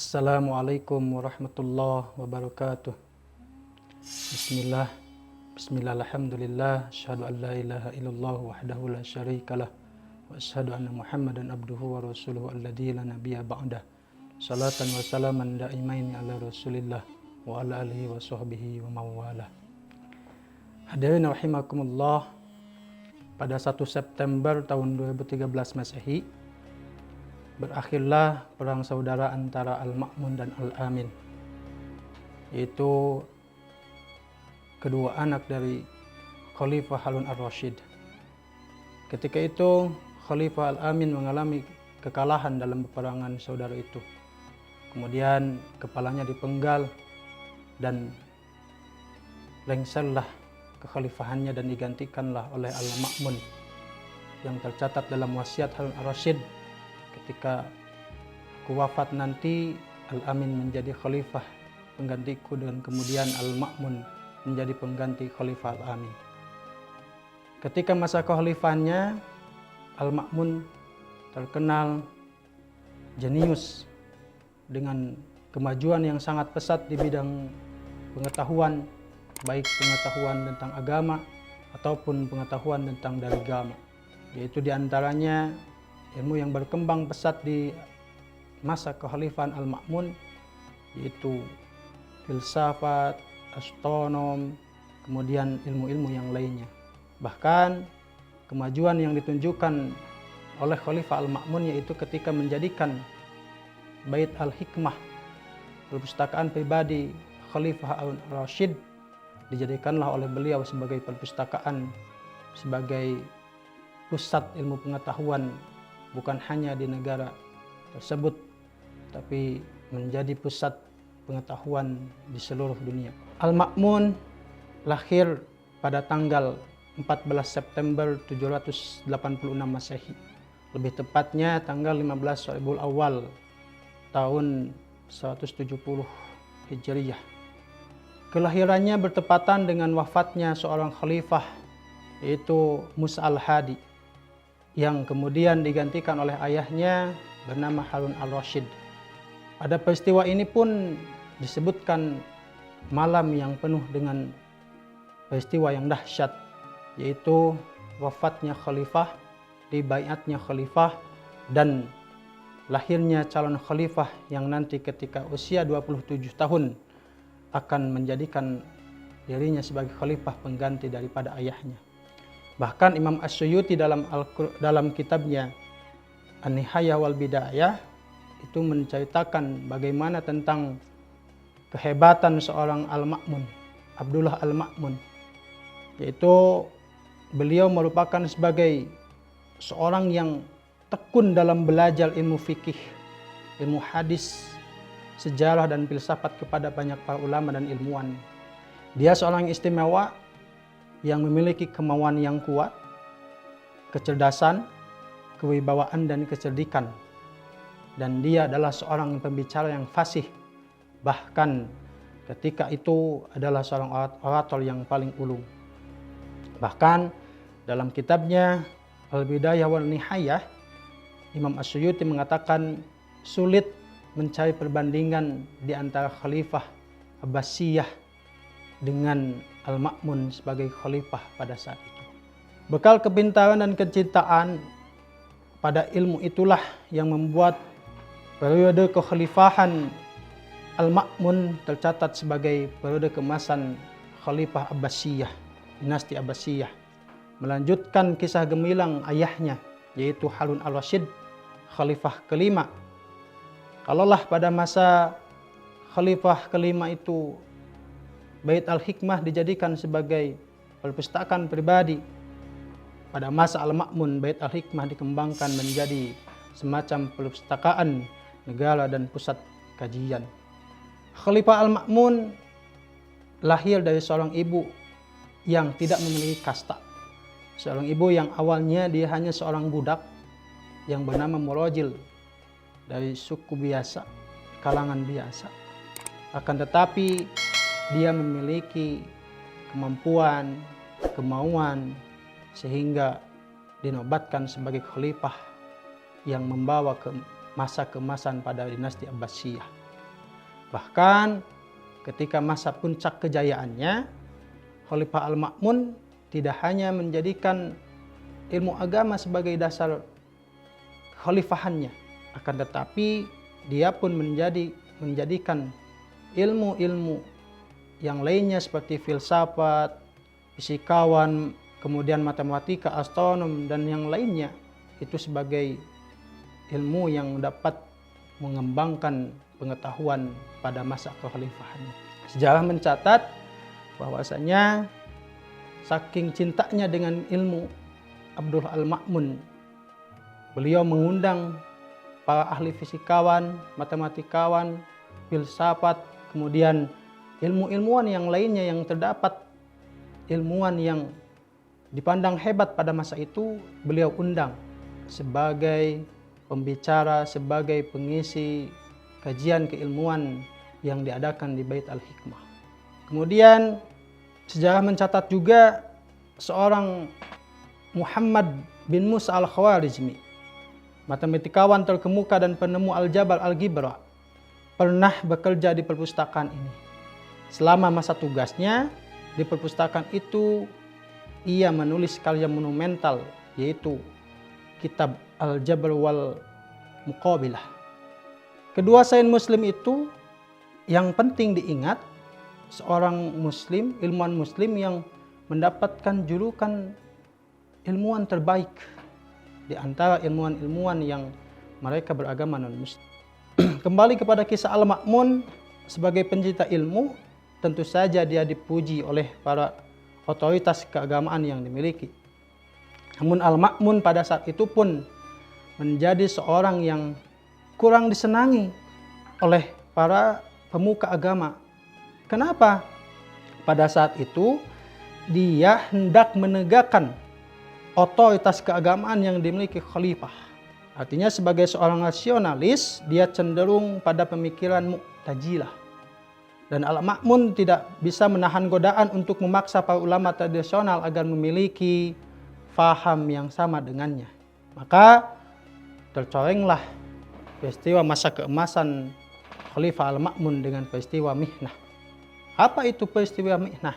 Assalamualaikum warahmatullahi wabarakatuh. Bismillah, bismillah, alhamdulillah, asyhadu an la ilaha illallah wahdahu la syarikalah wa asyhadu anna Muhammadan abduhu wa rasuluhu alladzi la nabiyya ba'dah. Salatan wa salaman daimaini ala Rasulillah wa ala alihi wa sahbihi wa mawalah. Hadirin rahimakumullah, pada 1 September tahun 2013 Masehi berakhirlah perang saudara antara Al-Ma'mun dan Al-Amin, yaitu kedua anak dari Khalifah Harun ar-Rasyid. Ketika itu Khalifah Al-Amin mengalami kekalahan dalam peperangan saudara itu. Kemudian kepalanya dipenggal dan lengserlah kekhalifahannya dan digantikanlah oleh Al-Ma'mun yang tercatat dalam wasiat Harun ar-Rasyid, ketika aku wafat nanti Al-Amin menjadi khalifah penggantiku, dan kemudian Al-Ma'mun menjadi pengganti Khalifah Al-Amin. Ketika masa kekhalifahannya, Al-Ma'mun terkenal jenius dengan kemajuan yang sangat pesat di bidang pengetahuan, baik pengetahuan tentang agama ataupun pengetahuan tentang dari agama, yaitu diantaranya ilmu yang berkembang pesat di masa kekhalifahan Al-Ma'mun, yaitu filsafat, astronom, kemudian ilmu-ilmu yang lainnya. Bahkan kemajuan yang ditunjukkan oleh Khalifah Al-Ma'mun yaitu ketika menjadikan Bait Al-Hikmah, perpustakaan pribadi Khalifah Harun ar-Rasyid, dijadikanlah oleh beliau sebagai perpustakaan, sebagai pusat ilmu pengetahuan, bukan hanya di negara tersebut, tapi menjadi pusat pengetahuan di seluruh dunia. Al-Ma'mun lahir pada tanggal 14 September 786 Masehi, lebih tepatnya tanggal 15 Rabiul Awal tahun 170 Hijriyah. Kelahirannya bertepatan dengan wafatnya seorang khalifah, yaitu Musa al-Hadi, yang kemudian digantikan oleh ayahnya bernama Harun ar-Rasyid. Pada peristiwa ini pun disebutkan malam yang penuh dengan peristiwa yang dahsyat, yaitu wafatnya khalifah, dibaiatnya khalifah, dan lahirnya calon khalifah yang nanti ketika usia 27 tahun akan menjadikan dirinya sebagai khalifah pengganti daripada ayahnya. Bahkan Imam As-Suyuti dalam kitabnya An-Nihayah wal Bidayah itu menceritakan bagaimana tentang kehebatan seorang Al-Ma'mun, Abdullah Al-Ma'mun, yaitu beliau merupakan sebagai seorang yang tekun dalam belajar ilmu fikih, ilmu hadis, sejarah dan filsafat kepada banyak para ulama dan ilmuwan. Dia seorang yang istimewa, yang memiliki kemauan yang kuat, kecerdasan, kewibawaan dan kecerdikan. Dan dia adalah seorang pembicara yang fasih. Bahkan ketika itu adalah seorang orator yang paling ulung. Bahkan dalam kitabnya Al-Bidayah wal Nihayah, Imam As-Suyuti mengatakan sulit mencari perbandingan di antara Khalifah Abbasiyah dengan Al-Ma'mun sebagai khalifah pada saat itu. Bekal kepintaran dan kecintaan pada ilmu itulah yang membuat periode kekhalifahan Al-Ma'mun tercatat sebagai periode keemasan Khalifah Abbasiyah, dinasti Abbasiyah, melanjutkan kisah gemilang ayahnya yaitu Harun ar-Rasyid, khalifah kelima. Kalaulah pada masa khalifah kelima itu Bait Al-Hikmah dijadikan sebagai perpustakaan pribadi, pada masa Al-Ma'mun Bait Al-Hikmah dikembangkan menjadi semacam perpustakaan negara dan pusat kajian. Khalifah Al-Ma'mun lahir dari seorang ibu yang tidak memiliki kasta. Seorang ibu yang awalnya dia hanya seorang budak yang bernama Murajil, dari suku biasa, kalangan biasa. Akan tetapi dia memiliki kemampuan, kemauan, sehingga dinobatkan sebagai khalifah yang membawa ke masa keemasan pada dinasti Abbasiyah. Bahkan ketika masa puncak kejayaannya, Khalifah Al-Ma'mun tidak hanya menjadikan ilmu agama sebagai dasar khalifahannya, akan tetapi dia pun menjadikan ilmu-ilmu yang lainnya seperti filsafat, fisikawan, kemudian matematika, astronom, dan yang lainnya itu sebagai ilmu yang dapat mengembangkan pengetahuan pada masa kekhalifahannya. Sejarah mencatat bahwasanya saking cintanya dengan ilmu Abdullah Al-Ma'mun, beliau mengundang para ahli fisikawan, matematikawan, filsafat, kemudian ilmu-ilmuwan yang lainnya yang terdapat, ilmuwan yang dipandang hebat pada masa itu, beliau undang sebagai pembicara, sebagai pengisi kajian keilmuan yang diadakan di Bait Al-Hikmah. Kemudian sejarah mencatat juga seorang Muhammad bin Musa Al-Khwarizmi, matematikawan terkemuka dan penemu aljabar algebra, pernah bekerja di perpustakaan ini. Selama masa tugasnya di perpustakaan itu, ia menulis karya monumental yaitu Kitab Al-Jabr wal Muqabilah. Kedua sains muslim itu yang penting diingat, seorang muslim, ilmuwan muslim yang mendapatkan julukan ilmuwan terbaik di antara ilmuwan-ilmuwan yang mereka beragama non-muslim. Kembali kepada kisah Al-Ma'mun, sebagai pencinta ilmu, tentu saja dia dipuji oleh para otoritas keagamaan yang dimiliki. Namun Al-Ma'mun pada saat itu pun menjadi seorang yang kurang disenangi oleh para pemuka agama. Kenapa? Pada saat itu dia hendak menegakkan otoritas keagamaan yang dimiliki khalifah. Artinya sebagai seorang nasionalis, dia cenderung pada pemikiran Mu'tazilah. Dan Al-Ma'mun tidak bisa menahan godaan untuk memaksa para ulama tradisional agar memiliki faham yang sama dengannya. Maka tercorenglah peristiwa masa keemasan Khalifah Al-Ma'mun dengan peristiwa mihnah. Apa itu peristiwa mihnah?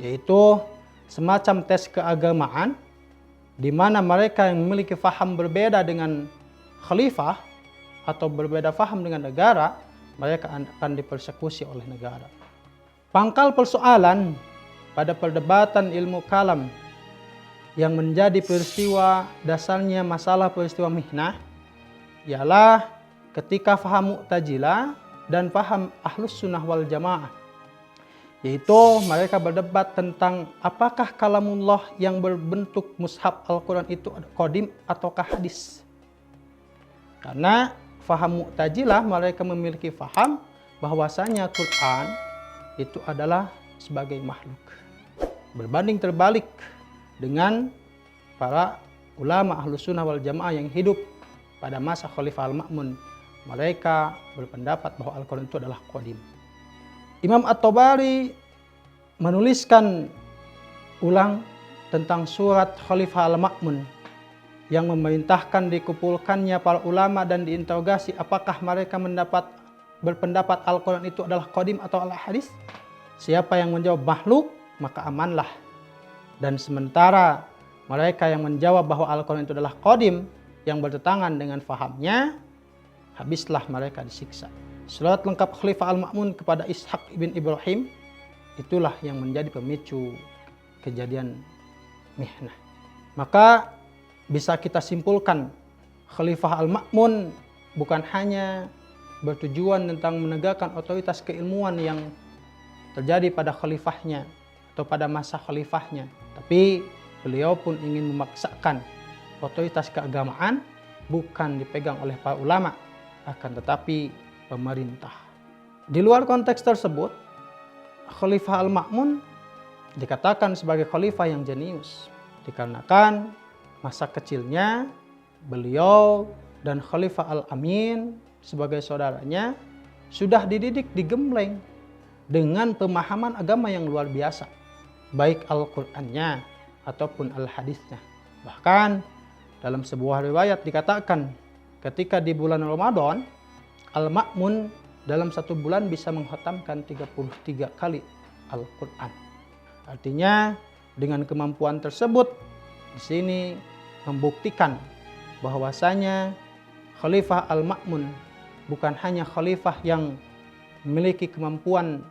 Yaitu semacam tes keagamaan di mana mereka yang memiliki faham berbeda dengan khalifah atau berbeda faham dengan negara, mereka akan dipersekusi oleh negara. Pangkal persoalan pada perdebatan ilmu kalam yang menjadi peristiwa dasarnya masalah peristiwa mihnah ialah ketika faham Mu'tazilah dan faham Ahlus Sunnah wal Jamaah, yaitu mereka berdebat tentang apakah kalamullah yang berbentuk mushaf Al-Quran itu qadim ataukah hadis. Karena faham Mu'tazilah, mereka memiliki faham bahwasanya Quran itu adalah sebagai makhluk. Berbanding terbalik dengan para ulama Ahlus Sunnah wal Jamaah yang hidup pada masa Khalifah Al-Ma'mun, mereka berpendapat bahwa Al-Quran itu adalah qadim. Imam At-Tabari menuliskan ulang tentang surat Khalifah Al-Ma'mun yang memerintahkan dikumpulkannya para ulama dan diinterogasi apakah mereka berpendapat Al-Quran itu adalah qadim atau al-hadis. Siapa yang menjawab makhluk, maka amanlah. Dan sementara mereka yang menjawab bahwa Al-Quran itu adalah qadim yang bertentangan dengan fahamnya, habislah mereka disiksa. Surat lengkap Khalifah Al-Ma'mun kepada Ishaq ibn Ibrahim, itulah yang menjadi pemicu kejadian mihnah. Maka bisa kita simpulkan, Khalifah Al-Ma'mun bukan hanya bertujuan tentang menegakkan otoritas keilmuan yang terjadi pada khalifahnya atau pada masa khalifahnya, tapi beliau pun ingin memaksakan otoritas keagamaan bukan dipegang oleh para ulama, akan tetapi pemerintah. Di luar konteks tersebut, Khalifah Al-Ma'mun dikatakan sebagai khalifah yang jenius, dikarenakan masa kecilnya beliau dan Khalifah Al-Amin sebagai saudaranya sudah dididik, digembleng dengan pemahaman agama yang luar biasa, baik Al-Qur'annya ataupun Al-Hadisnya. Bahkan dalam sebuah riwayat dikatakan ketika di bulan Ramadan, Al-Ma'mun dalam satu bulan bisa menghatamkan 33 kali Al-Quran. Artinya dengan kemampuan tersebut di sini membuktikan bahwasanya Khalifah Al-Ma'mun bukan hanya khalifah yang memiliki kemampuan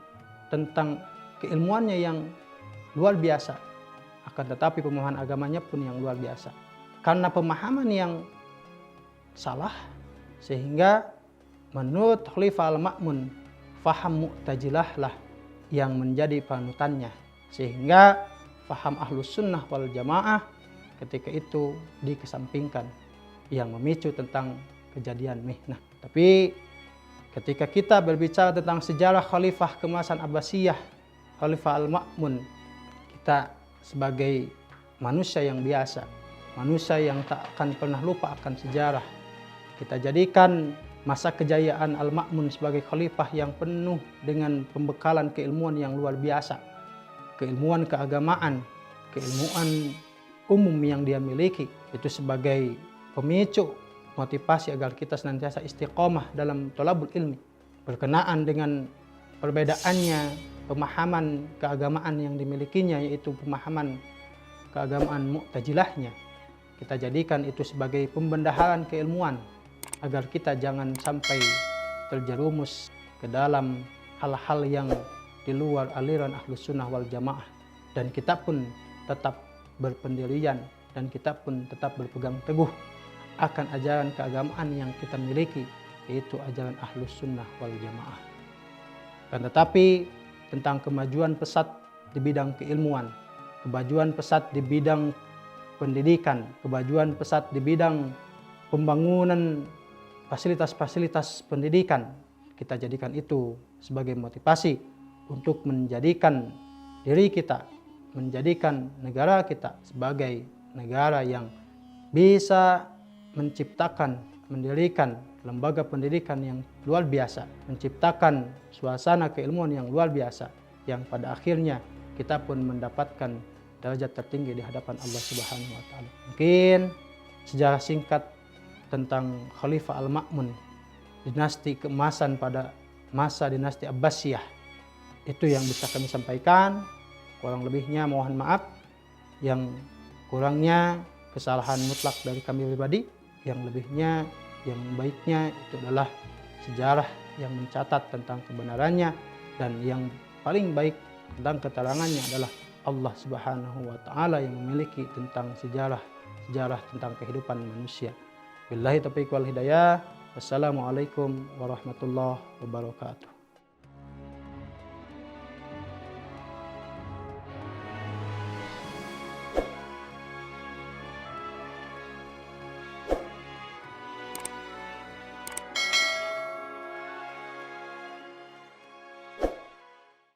tentang keilmuannya yang luar biasa, akan tetapi pemahaman agamanya pun yang luar biasa. Karena pemahaman yang salah, sehingga menurut Khalifah Al-Ma'mun, faham Mu'tazilah lah yang menjadi panutannya. Sehingga faham Ahlus Sunnah wal Jamaah ketika itu dikesampingkan, yang memicu tentang kejadian mihnah. Tapi ketika kita berbicara tentang sejarah Khalifah Keemasan Abbasiyah, Khalifah Al-Ma'mun, kita sebagai manusia yang biasa, manusia yang tak akan pernah lupa akan sejarah, kita jadikan masa kejayaan Al-Ma'mun sebagai khalifah yang penuh dengan pembekalan keilmuan yang luar biasa, keilmuan keagamaan, keilmuan umum yang dia miliki, itu sebagai pemicu motivasi agar kita senantiasa istiqomah dalam thalabul ilmi. Berkenaan dengan perbedaannya pemahaman keagamaan yang dimilikinya, yaitu pemahaman keagamaan Mu'tazilahnya, kita jadikan itu sebagai pembendaharaan keilmuan agar kita jangan sampai terjerumus ke dalam hal-hal yang di luar aliran Ahlus Sunnah wal Jamaah, dan kita pun tetap berpendirian dan kita pun tetap berpegang teguh akan ajaran keagamaan yang kita miliki, yaitu ajaran Ahlus Sunnah wal Jamaah. Dan tetapi tentang kemajuan pesat di bidang keilmuan, kemajuan pesat di bidang pendidikan, kemajuan pesat di bidang pembangunan fasilitas-fasilitas pendidikan, kita jadikan itu sebagai motivasi untuk menjadikan diri kita, menjadikan negara kita sebagai negara yang bisa menciptakan, mendirikan lembaga pendidikan yang luar biasa, menciptakan suasana keilmuan yang luar biasa, yang pada akhirnya kita pun mendapatkan derajat tertinggi di hadapan Allah Subhanahu wa Ta'ala. Mungkin sejarah singkat tentang Khalifah Al-Ma'mun, dinasti keemasan pada masa dinasti Abbasiyah, itu yang bisa kami sampaikan. Kurang lebihnya mohon maaf, yang kurangnya kesalahan mutlak dari kami pribadi, yang lebihnya, yang baiknya itu adalah sejarah yang mencatat tentang kebenarannya, dan yang paling baik tentang keterangannya adalah Allah Subhanahu wa Ta'ala yang memiliki tentang sejarah tentang kehidupan manusia. Billahi taufiq wal hidayah. Wassalamualaikum warahmatullahi wabarakatuh.